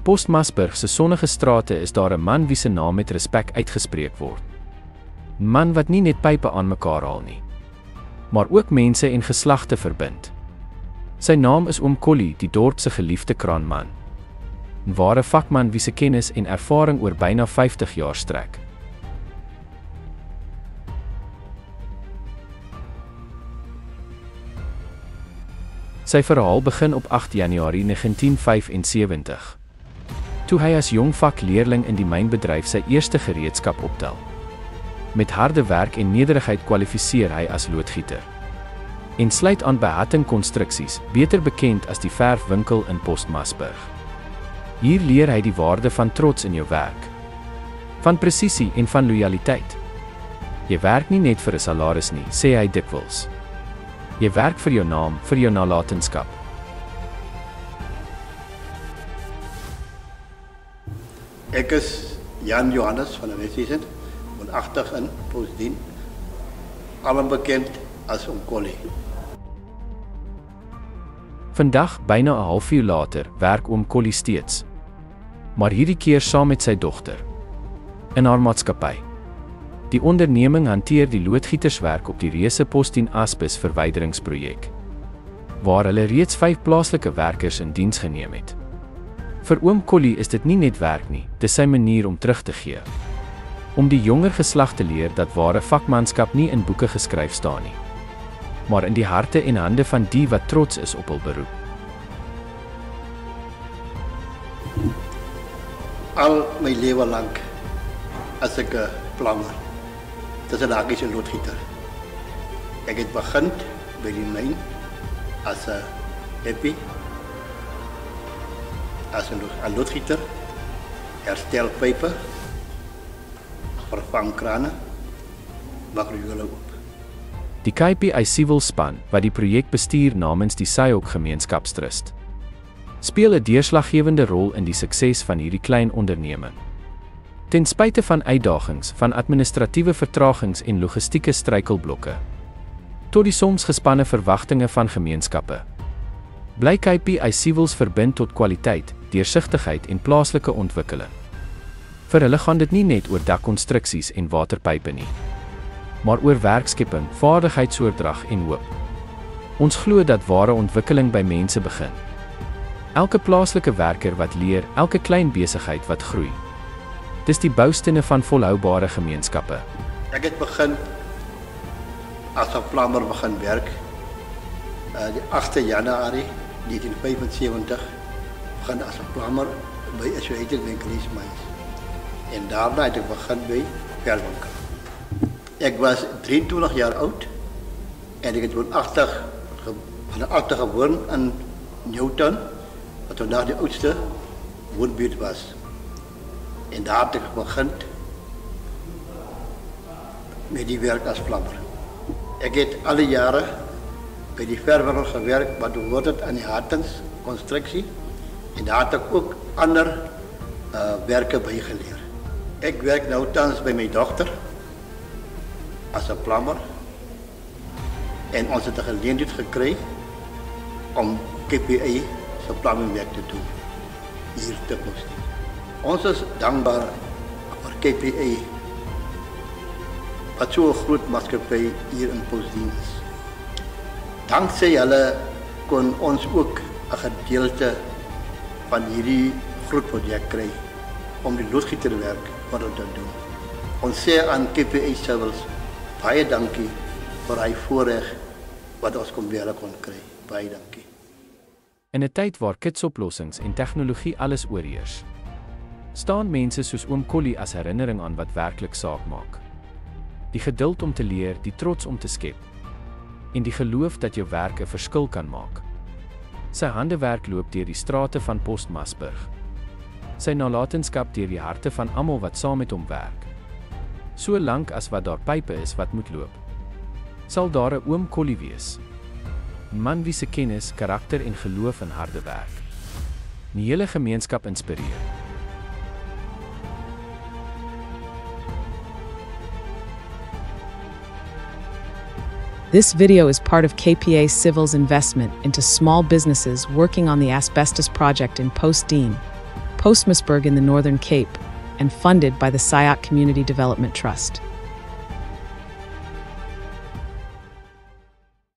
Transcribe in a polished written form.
Post Masburg se sonnige strate is daar 'n man wie se naam met respek uitgespreek word. 'n Man wat nie net pype aan mekaar haal nie, maar ook mense en geslagte verbind. Sy naam is Oom Collie, die dorp se geliefde kraanman. 'n Ware vakman wie se kennis en ervaring oor byna 50 jaar strek. Sy verhaal begin op 8 Januarie 1975. Toe hy as jong vakleerling in die mynbedryf sy eerste gereedskap optel. Met harde werk en nederigheid kwalifiseer hy as loodgieter. En sluit aan by Hatting Konstruksies, beter bekend as die verfwinkel in Post Masburg. Hier leer hy die waarde van trots in jou werk, van presisie en van lojaliteit. Jy werk nie net vir 'n salaris nie, sê hy dikwels. Jy werk vir jou naam, vir jou nalatenskap. Ek is Jan Johannes van der Westhuizen, woonagtig in Postdien, almal bekend as Oom Collie. Vandag, byna 'n halfuur later, werk Oom Collie steeds. Maar hierdie keer saam met sy dogter. In haar maatskappy. Die onderneming hanteer die loodgieterswerk op die reuse Postdien Aspis verwyderingsprojek, waar hulle reeds 5 plaaslike werkers in diens geneem het. Vir Oom Collie is dit nie net werk nie, dis sy manier om terug te gee. Om die jonger geslag te leer dat ware vakmanskap nie in boeke geskryf staan nie, maar in die harte en hande van die wat trots is op hul beroep. Al my lewe lank as ek 'n plammer, dis 'n hakiese loodgieter. Ek het begin by die myn as 'n happy, as 'n loodgieter, herstel pype, vervang krane, maak hulle op. Die KPI Civil span, wat die projek bestuur namens die Sayok Gemeenskapstrust, speel 'n deurslaggewende rol in die sukses van hierdie klein onderneming. Ten spyte van uitdagings, van administratiewe vertragings en logistieke struikelblokke, tot die soms gespanne verwagtinge van gemeenskappe, bly KPI Civils verbind tot kwaliteit, deursigtigheid en plaaslike ontwikkeling. Vir hulle gaan dit nie net oor dakkonstruksies en waterpype nie, maar oor werkskepping, vaardigheidsoordrag en hoop. Ons glo dat ware ontwikkeling by mense begin. Elke plaaslike werker wat leer, elke klein besigheid wat groei. Dis die boustene van volhoubare gemeenskappe. Ek het begin as 'n plammer begin werk. Die 8 Januarie 1975 begin as 'n plammer by Associated Winkelies Mines. En daarna het ek begin by verfwinkel. Ek was 23 jaar oud en ek het woonagtig gewoon in Newton, wat vandaag de oudste woonbuurt was. En daar heb ik begin met die werk als plammer. Ik heb alle jaren bij die verfwinkel gewerkt, maar toen wordt het aan die Hattings constructie. En daar had ik ook andere werken bij geleerd. Ik werk nu thans bij mijn dochter als een plammer. En ons heeft de gelegenheid gekregen om KPI zijn planningwerk te doen. Hier te Postdien. Ons is dankbaar voor KPI, wat zo'n groot maatschappij hier in Postdien is. Dankzij hulle kon ons ook een gedeelte van hierdie groot project krijgen om die loodgieterwerk wat te doen. Ons sê aan KPI Civils baie dankie vir hy voorreg wat ons kon werk kon kry. Baie dankie. In 'n tyd waar kitsoplossings en tegnologie alles oorheers, staan mense soos Oom Collie as herinnering aan wat werklik saak maak. Die geduld om te leer, die trots om te skep, en die geloof dat jou werk 'n verskil kan maak. Sy handewerk loop deur die strate van Post Masburg. Sy nalatenskap deur die harte van almal wat saam met hom werk. So lank as wat daar pype is wat moet loop, sal daar 'n Oom Collie wees. 'n Man wie se kennis, karakter en geloof in harde werk die hele gemeenskap inspireer. This video is part of KPA Civil's investment into small businesses working on the asbestos project in Postdien. Postmasburg in the Northern Cape and funded by the Sayoc Community Development Trust.